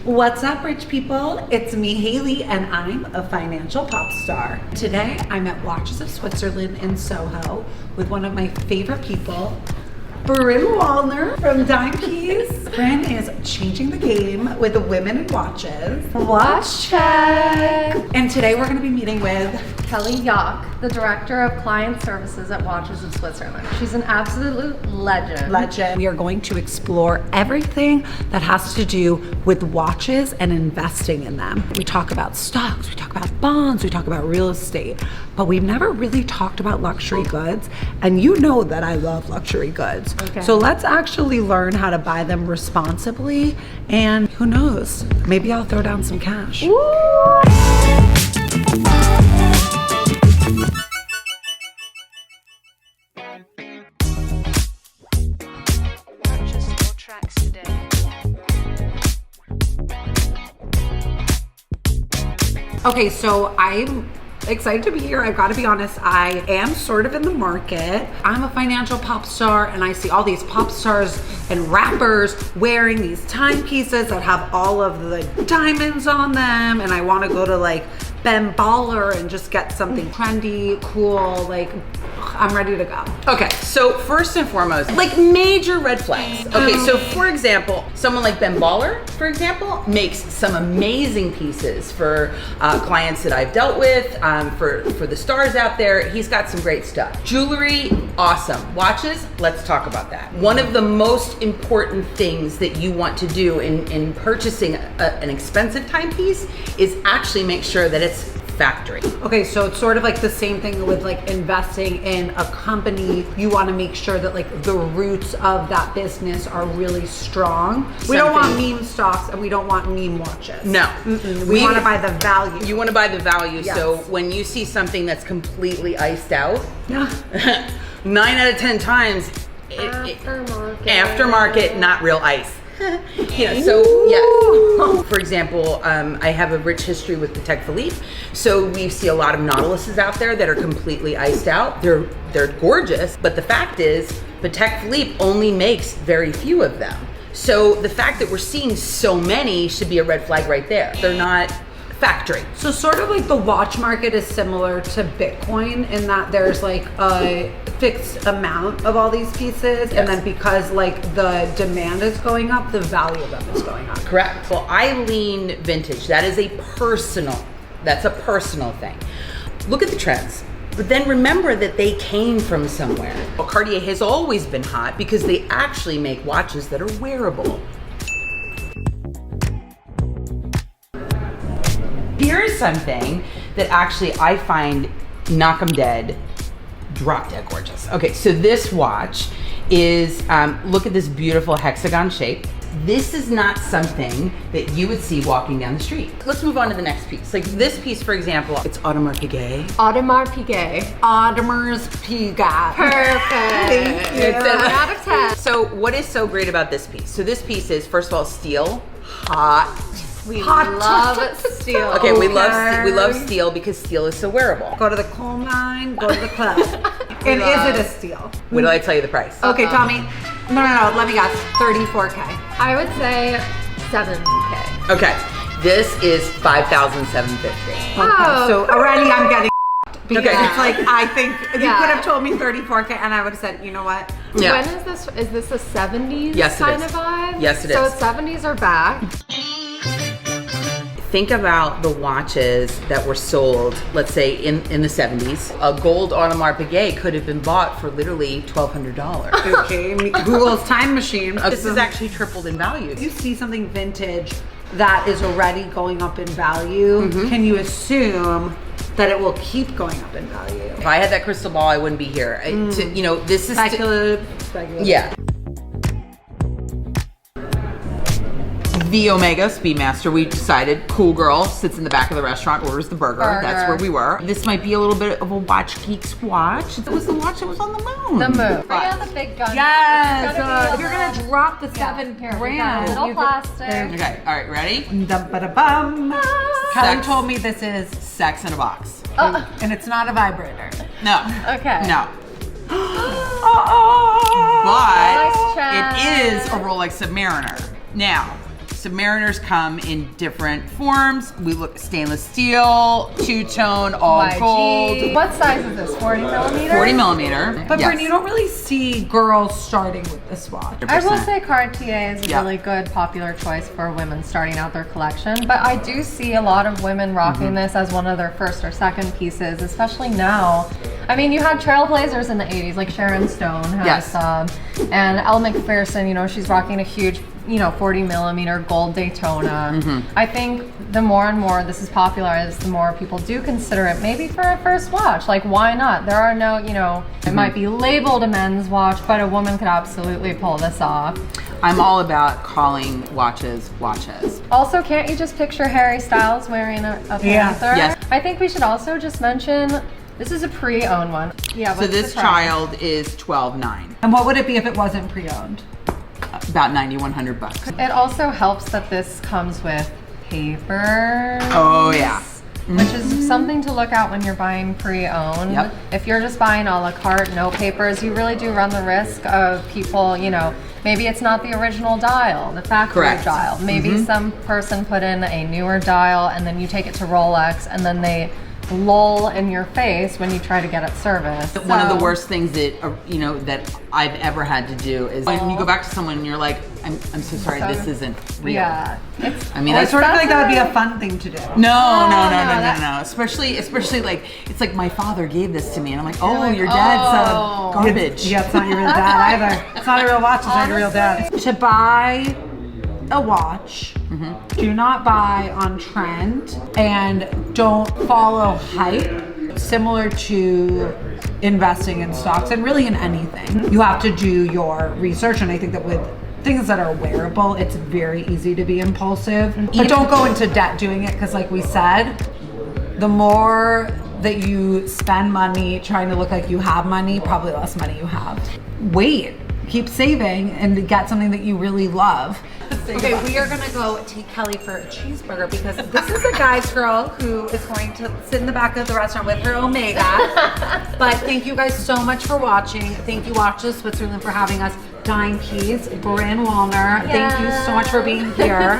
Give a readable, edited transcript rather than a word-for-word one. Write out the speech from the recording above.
What's up, rich people? It's me, Haley, and I'm a financial pop star. Today, I'm at Watches of Switzerland in Soho with one of my favorite people, Brynn from Dimepiece. Brynn is changing the game with the women in watches. Watch check. And today we're going to be meeting with Kelly Yoch, the Director of Client Services at Watches of Switzerland. She's an absolute legend. We are going to explore everything that has to do with watches and investing in them. We talk about stocks, we talk about bonds, we talk about real estate, but we've never really talked about luxury goods. And you know that I love luxury goods. Okay. So let's actually learn how to buy them responsibly. And who knows, maybe I'll throw down some cash. Okay, so I'm excited to be here. I've got to be honest, I am sort of in the market. I'm a financial pop star and I see all these pop stars and rappers wearing these timepieces that have all of the diamonds on them, and I want to go to like Ben Baller and just get something trendy, cool, like I'm ready to go. Okay, so first and foremost, like major red flags. Okay, so for example, someone like Ben Baller, for example, makes some amazing pieces for clients that I've dealt with, for the stars out there. He's got some great stuff. Jewelry, awesome. Watches, let's talk about that. One of the most important things that you want to do in purchasing an expensive timepiece is actually make sure that it's factory. Okay, so it's sort of like the same thing with like investing in a company. You want to make sure that like the roots of that business are really strong. We don't want meme stocks and we don't want meme watches. No. We want to buy the value. You want to buy the value. Yes. So when you see something that's completely iced out, Yeah. 9 out of 10 times, aftermarket, not real ice. Yeah, so yeah. For example, I have a rich history with Patek Philippe, so we see a lot of Nautiluses out there that are completely iced out. They're gorgeous, but the fact is, Patek Philippe only makes very few of them. So the fact that we're seeing so many should be a red flag right there. They're not factory. So sort of like the watch market is similar to Bitcoin in that there's like a fixed amount of all these pieces, and then because like the demand is going up, the value of them is going up. Correct. Well, I lean vintage. That's a personal thing. Look at the trends. But then remember that they came from somewhere. Well, Cartier has always been hot because they actually make watches that are wearable. Here's something that actually I find knock 'em dead, drop dead gorgeous. Okay, so this watch is, look at this beautiful hexagon shape. This is not something that you would see walking down the street. Let's move on to the next piece. Like this piece, for example, it's Audemars Piguet. Audemars Piguet. Audemars Piguet. Perfect. It's 7 out of 10. So what is so great about this piece? So this piece is, first of all, steel, hot. We love steel. Okay, we love steel because steel is so wearable. Go to the coal mine, go to the club. And is it a steal? Wait till I tell you the price. Okay, Tommy. No, let me guess. 34K. I would say 70K. Okay, this is 5,750. Oh, So already I'm getting because Okay. it's like, I think you Yeah. could have told me 34K and I would have said, you know what? Yeah. When is this? Is this a 70s Yes, it kind is. of vibe? Yes, it so is. 70s are back. Think about the watches that were sold, let's say in the 70s. A gold Audemars Piguet could have been bought for literally $1,200. Okay, Google's time machine. This is actually tripled in value. If you see something vintage that is already going up in value, can you assume that it will keep going up in value? If I had that crystal ball, I wouldn't be here. This is Speculative. yeah. The Omega Speedmaster, we decided, cool girl, sits in the back of the restaurant, orders the burger. That's where we were. This might be a little bit of a watch geek's watch. It was the watch that was on the moon. The move. Bring out the big gun. Yes, if you're gonna drop the 7 Here, grand, we got a little you plastic. Okay, all right, ready? Dum-ba-da-bum. Kelly Sex. told me this is, Sex in a box. and it's not a vibrator. No. Okay. No. Oh. But Nice check. it is a Rolex Submariner. Now, Submariners come in different forms. We look stainless steel, two-tone, all YG. gold. What size is this? 40 millimeter? 40 millimeter. But yes. Brynn, you don't really see girls starting with this watch. I will say Cartier is a Yeah. really good popular choice for women starting out their collection, but I do see a lot of women rocking this as one of their first or second pieces, especially now. I mean, you had trailblazers in the 80s, like Sharon Stone has Yes. some, and Elle McPherson, you know, she's rocking a huge, 40 millimeter gold Daytona. I think the more and more this is popularized, the more people do consider it maybe for a first watch. Like, why not? There are no, it might be labeled a men's watch, but a woman could absolutely pull this off. I'm all about calling watches watches. Also, can't you just picture Harry Styles wearing a Yeah. Panther? Yes. I think we should also just mention, this is a pre-owned one. Yeah. So what's this the price? child is 12.9, And what would it be if it wasn't pre-owned? about $9,100. It also helps that this comes with paper. Oh yeah. Which is something to look at when you're buying pre-owned. Yep. If you're just buying a la carte, no papers, you really do run the risk of people, maybe it's not the original dial, the factory Correct. dial. Maybe some person put in a newer dial and then you take it to Rolex and then they lull in your face when you try to get it serviced. One of the So- worst things that that I've ever had to do is when you go back to someone and you're like, I'm so sorry, this isn't real. Yeah. I mean, I that's sort of feel like that would be that's a fun thing to do. no. Especially like it's like my father gave this to me, and I'm like, oh, like, your dad's oh. garbage. Yeah, it's not your real dad either. It's not a real watch, it's not your real dad. To buy a watch, do not buy on trend and don't follow hype. Similar to investing in stocks and really in anything, you have to do your research, and I think that with things that are wearable, it's very easy to be impulsive. But don't go into debt doing it, because like we said, the more that you spend money trying to look like you have money, probably less money you have. Wait, keep saving and get something that you really love. Okay, we are gonna go take Kelly for a cheeseburger because this is a guy's girl who is going to sit in the back of the restaurant with her Omega. But thank you guys so much for watching. Thank you, Watches Switzerland, for having us. Dimepiece, Brynn Wallner, thank you so much for being here.